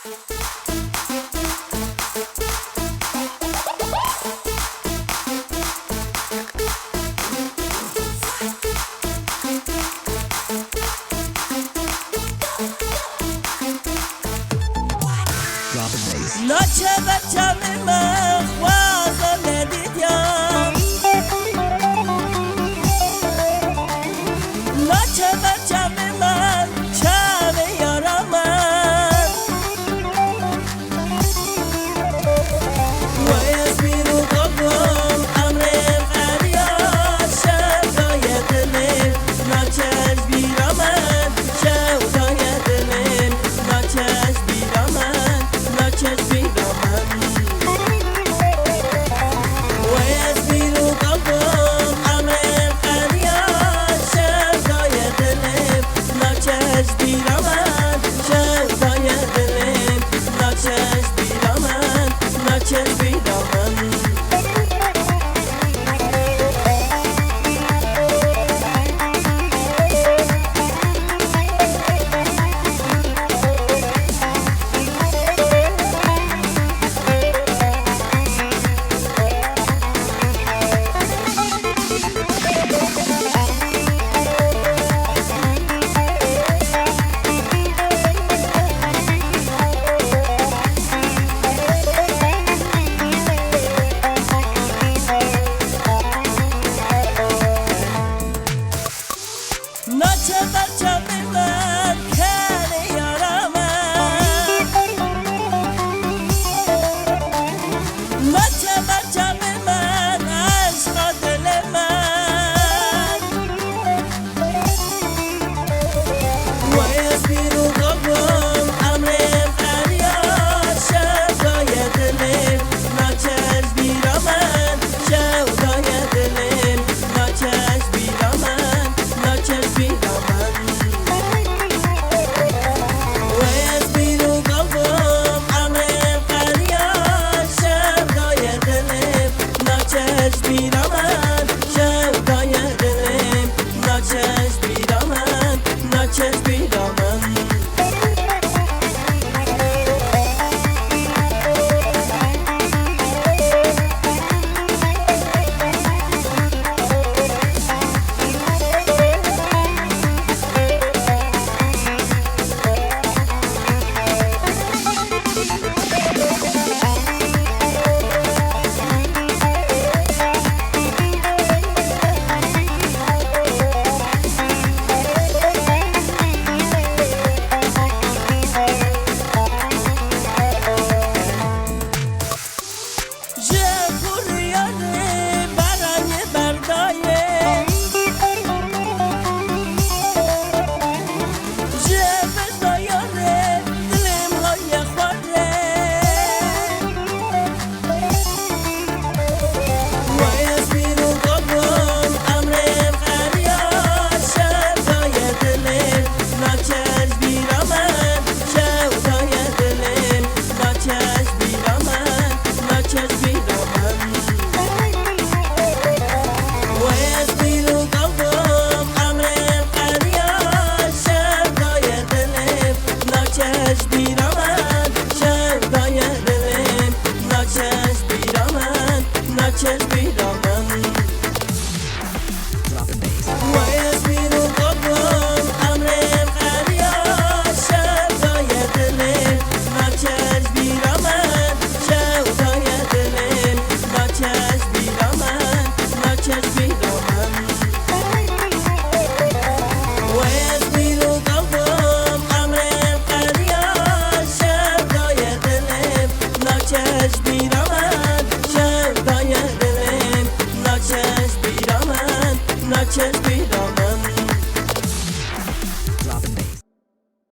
لاچه بچم من خوازم ندیدیم لاچه بچم من چم یارم من و از بیرو قبرم امرم فریاد شبای دلم لاچهش بیرم من شبای دلم لاچهش بیرم من لاچهش بیرم لاچه بچم من کن یارم لاچه بچم من عشق دل من و از بیرو قبرم امرم فریاد شبای دلم لاچهش بیرم من شبای دلم لاچهش بیرم من لاچهش بیرم Just